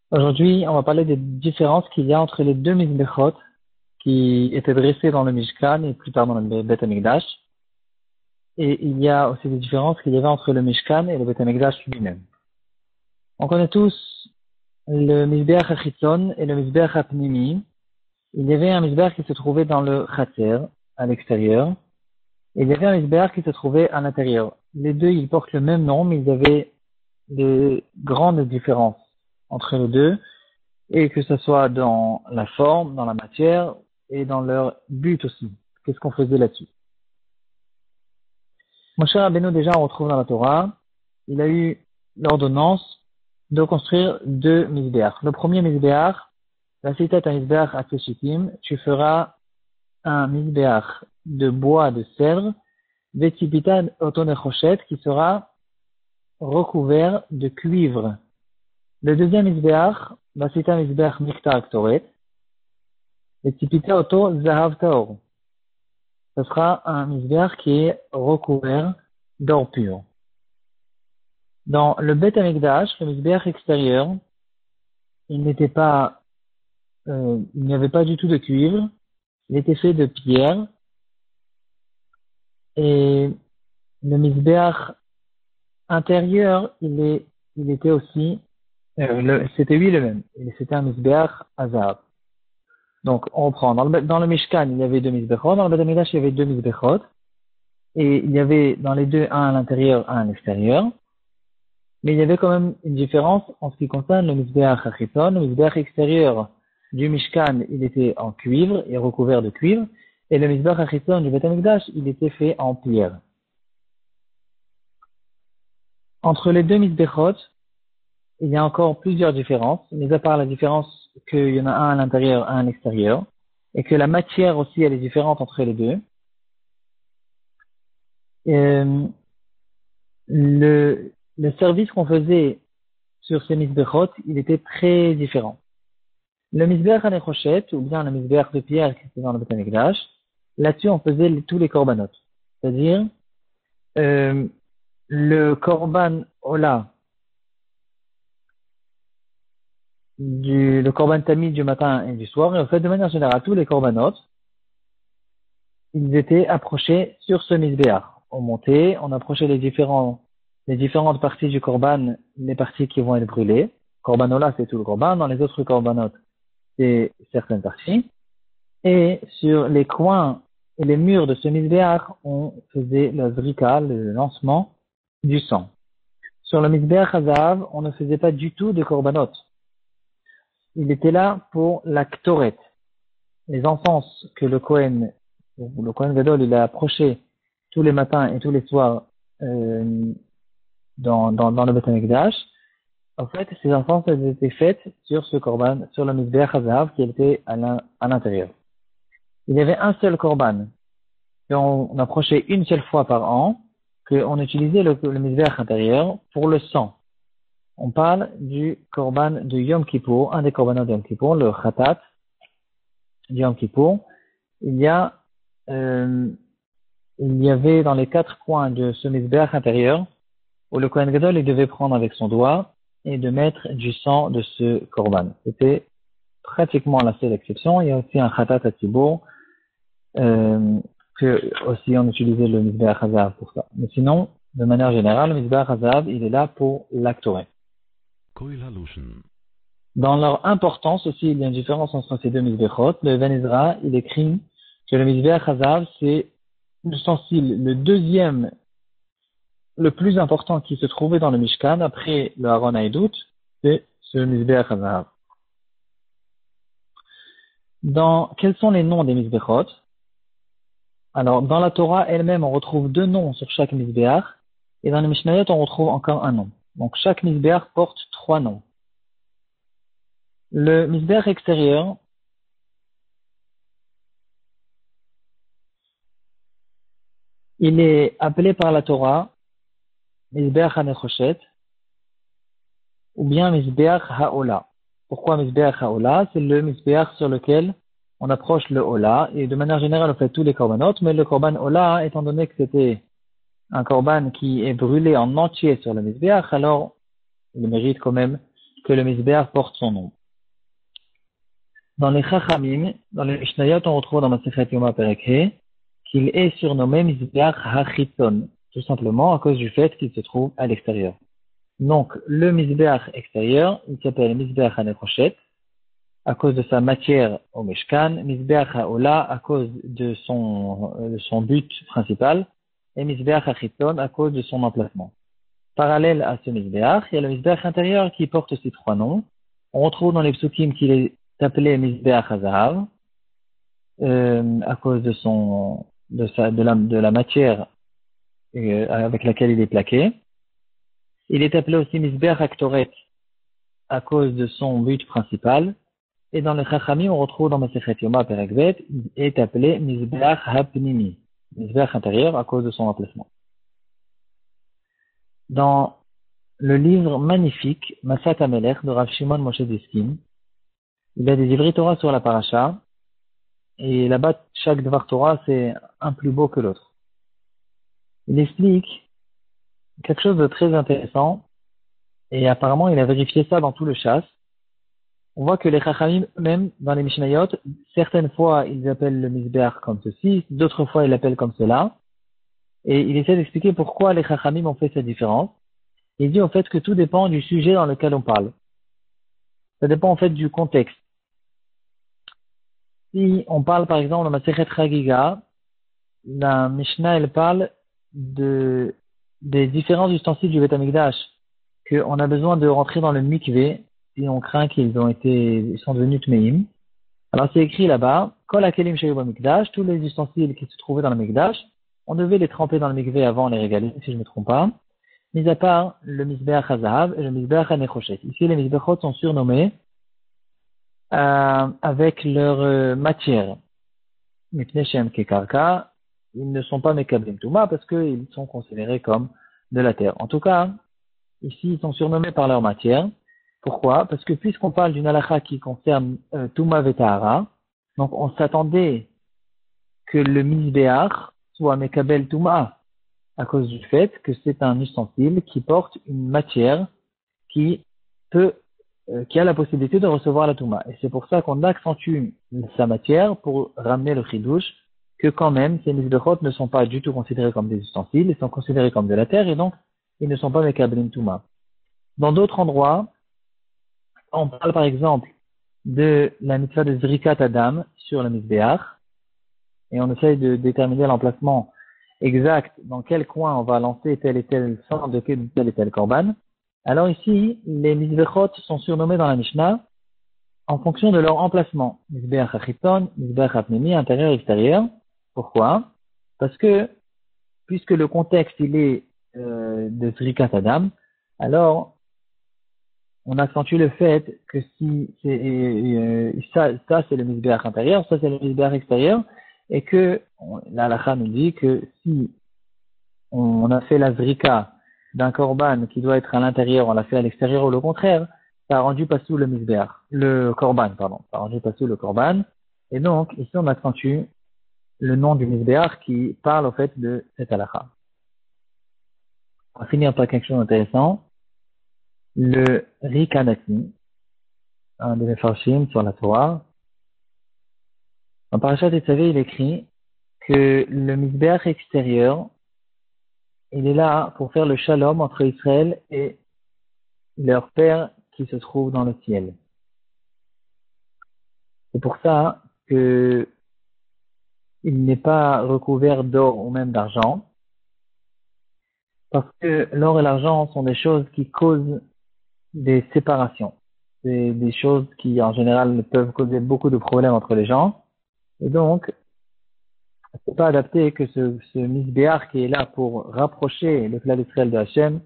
Aujourd'hui, on va parler des différences qu'il y a entre les deux Mizbechot qui étaient dressés dans le Mishkan et plus tard dans le Beth Amikdash. Et il y a aussi des différences qu'il y avait entre le Mishkan et le Beth Amikdash lui-même. On connaît tous le Mizbeach HaChitzon et le Mizbeach HaPnimi. Il y avait un Mizbeach qui se trouvait dans le Chater, à l'extérieur, et il y avait un Mizbeach qui se trouvait à l'intérieur. Les deux, ils portent le même nom, mais il y avait des grandes différences entre les deux, et que ce soit dans la forme, dans la matière, et dans leur but aussi. Qu'est-ce qu'on faisait là-dessus? Moshe Rabbeinu, déjà, on retrouve dans la Torah, il a eu l'ordonnance de construire deux Mizbeach. Le premier Mizbeach, la cité est un Mizbeach à Teshitim, tu feras un Mizbeach de bois de cèdre, Vetipita Otonechochet, qui sera recouvert de cuivre. Le deuxième Mizbeach, la cité un Mizbeach Mikta Aktoret, Vetipita Oto Zahav Taor. Ce sera un Mizbeach qui est recouvert d'or pur. Dans le Beth Amikdash, le Mizbeach extérieur, il n'y avait pas du tout de cuivre, il était fait de pierre, et le Mizbeach intérieur, il était aussi, c'était lui le même, c'était un Mizbeach Azab. Donc, on reprend. Dans le Mishkan, il y avait deux Mizbechot, dans le Beth Amikdash, il y avait deux Mizbechot, et il y avait dans les deux, un à l'intérieur, un à l'extérieur. Mais il y avait quand même une différence en ce qui concerne le Mizbeach HaChitzon. Le Mizbeach extérieur du Mishkan, il était en cuivre et recouvert de cuivre. Et le Mizbeach HaChitzon du Beth Amikdash, il était fait en pierre. Entre les deux Mizbechot, il y a encore plusieurs différences, mais à part la différence qu'il y en a un à l'intérieur, un à l'extérieur, et que la matière aussi, elle est différente entre les deux. Le service qu'on faisait sur ces Mizbechot, il était très différent. Le Mizbeach HaNechoshet, ou bien le Mizbeach de pierre qui était dans le Beth Amikdash, là-dessus on faisait tous les korbanot. C'est-à-dire, le korban Ola, le korban Tamid du matin et du soir, et en fait, de manière générale, tous les korbanot, ils étaient approchés sur ce Mizbeach. On montait, on approchait les différentes parties du korban, les parties qui vont être brûlées. Korban Ola, c'est tout le korban. Dans les autres korbanot, c'est certaines parties. Et sur les coins et les murs de ce Mizbeach, on faisait la zrika, le lancement du sang. Sur le Mizbeach Hazav, on ne faisait pas du tout de korbanot. Il était là pour la ktoret, les enfances que le Kohen Gadol, il a approché tous les matins et tous les soirs dans le Beth Amikdash. En fait, ces enfances, elles étaient faites sur ce korban, sur le Mizbeach Hazav qui était à l'intérieur. Il y avait un seul korban qu'on approchait une seule fois par an, qu'on utilisait le Mizbeach intérieur pour le sang. On parle du korban de Yom Kippour, un des korbanot de Yom Kippour, le Khatat du Yom Kippour. Il y avait dans les quatre coins de ce Mizbeach intérieur, où le Kohen Gadol, il devait prendre avec son doigt et de mettre du sang de ce korban. C'était pratiquement la seule exception. Il y a aussi un Khatat à Tzibour, que aussi on utilisait le Mizbeach Hazav pour ça. Mais sinon, de manière générale, le Mizbeach Hazav, il est là pour l'actorer. Dans leur importance aussi, il y a une différence entre ces deux Mizbechot. Le Even Ezra, il écrit que le Mizbeach Hazav, c'est l'ustensile, le deuxième, le plus important qui se trouvait dans le Mishkan, après le Aaron Haïdout, c'est ce Mizbeach Hazav. Quels sont les noms des Mizbechot? Alors, dans la Torah elle-même, on retrouve deux noms sur chaque Mizbeach, et dans les Mishnayot, on retrouve encore un nom. Donc, chaque Mizbeach porte trois noms. Le Mizbeach extérieur, il est appelé par la Torah Mizbeach HaNechoshet, ou bien Mizbeach HaOla. Pourquoi Mizbeach HaOla? C'est le Mizbeach sur lequel on approche le Ola, et de manière générale, on fait tous les korbanot, mais le korban Ola, étant donné que c'était un korban qui est brûlé en entier sur le Mizbeach, alors il mérite quand même que le Mizbeach porte son nom. Dans les Chachamim, dans les Mishnayot, on retrouve dans Masechet Yoma Perek He qu'il est surnommé Mizbeach HaChiton, tout simplement à cause du fait qu'il se trouve à l'extérieur. Donc, le Mizbeach extérieur, il s'appelle Mizbeach HaNechoshet, à cause de sa matière au Mishkan, Mizbeach HaOla à cause de son but principal, et Mizbeach HaChiton à cause de son emplacement. Parallèle à ce Mizbeach, il y a le Mizbeach intérieur qui porte aussi trois noms. On retrouve dans les psukim qu'il est appelé Mizbeach HaZahav, à cause de la matière avec laquelle il est plaqué. Il est appelé aussi Mizbeach HaKtoret à cause de son but principal. Et dans le Chachamim, on retrouve dans Masechet Yoma Perek Bet, il est appelé Mizbeach HaPnimi, Mizbeach intérieur à cause de son emplacement. Dans le livre magnifique Masat HaMelech de Rav Shimon Moshe Diskin, il y a des Ivri Torah sur la paracha, et là-bas, chaque Dvar Torah, c'est un plus beau que l'autre. Il explique quelque chose de très intéressant, et apparemment, il a vérifié ça dans tout le chasse. On voit que les Chachamim, même dans les Mishnayot, certaines fois, ils appellent le Mizbeach comme ceci, d'autres fois, ils l'appellent comme cela. Et il essaie d'expliquer pourquoi les Chachamim ont fait cette différence. Il dit en fait que tout dépend du sujet dans lequel on parle. Ça dépend en fait du contexte. Si on parle par exemple de Masechet Chagiga, la Mishnah elle parle des différents ustensiles du Beth Amikdash, qu'on a besoin de rentrer dans le mikvé si on craint qu'ils sont devenus tmeim. Alors c'est écrit là-bas, Kol hakelim sheyu b'mikdash, tous les ustensiles qui se trouvaient dans le mikdash, on devait les tremper dans le mikvé avant les régaler, si je ne me trompe pas. Mis à part le Mizbeach HaZahav et le Mizbeach HaNechoshet. Ici, les Mizbeachot sont surnommés avec leur matière. Mipnei Shem Kekarka, ils ne sont pas Mekablim Touma parce qu'ils sont considérés comme de la terre. En tout cas, ici, ils sont surnommés par leur matière. Pourquoi? Parce que puisqu'on parle d'une halakha qui concerne Touma Vetahara, donc on s'attendait que le Mizbeach soit Mekabel Touma à cause du fait que c'est un ustensile qui porte une matière qui a la possibilité de recevoir la Touma. Et c'est pour ça qu'on accentue sa matière pour ramener le chidouche que quand même, ces Mizbechot ne sont pas du tout considérés comme des ustensiles, ils sont considérés comme de la terre et donc ils ne sont pas Mekablim Touma. Dans d'autres endroits, on parle par exemple de la mitzvah de Zrikat Adam sur le Mizbeach et on essaye de déterminer l'emplacement exact dans quel coin on va lancer tel et tel sang de tel et tel korban. Alors ici, les Mizbechot sont surnommés dans la Mishnah en fonction de leur emplacement. Mizbeach HaChiton, Mizbeach HaPnimi, intérieur et extérieur. Pourquoi? Parce que, puisque le contexte il est de Zrikat Adam, alors on accentue le fait que si ça c'est le Mizbeach intérieur, ça c'est le Mizbeach extérieur, et que la halakha nous dit que si on a fait la zrika d'un korban qui doit être à l'intérieur, on l'a fait à l'extérieur ou le contraire, ça a rendu pas sous le misbeach, le korban, pardon, ça a rendu pas sous le korban, et donc ici on accentue le nom du misbeach qui parle au fait de cette halakha. On va finir par quelque chose d'intéressant, le Rikanati, un des Mefarshim sur la Torah. En Parashat Tetzavé, il écrit que le Mizbeach extérieur, il est là pour faire le shalom entre Israël et leur père qui se trouve dans le ciel. C'est pour ça que il n'est pas recouvert d'or ou même d'argent, parce que l'or et l'argent sont des choses qui causent des séparations. C'est des choses qui, en général, peuvent causer beaucoup de problèmes entre les gens. Et donc, c'est pas adapté que ce misbéar qui est là pour rapprocher le clan d'Israël de Hachem,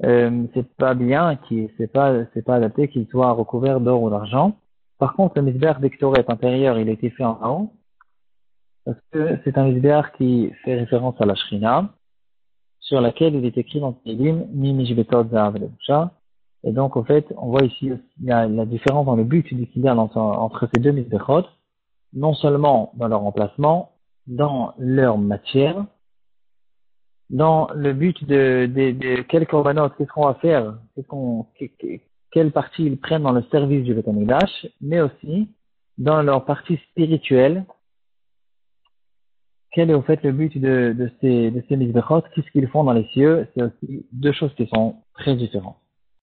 c'est pas bien, c'est pas adapté qu'il soit recouvert d'or ou d'argent. Par contre, le misbéar d'Ektoret intérieur, il a été fait en haut, parce que c'est un misbéar qui fait référence à la Shrina, sur laquelle il est écrit dans Tehillim, Mi Mishbetot Zahav Lebusha. Et donc, au fait, on voit ici, il y a la différence dans le but du filial entre ces deux misbechot, non seulement dans leur emplacement, dans leur matière, dans le but de quel korbanot, qu'est-ce qu'on va faire, quelle partie ils prennent dans le service du Beth Amikdash, mais aussi dans leur partie spirituelle. Quel est au fait le but de ces mizbechot? Qu'est-ce qu'ils font dans les cieux? C'est aussi deux choses qui sont très différentes.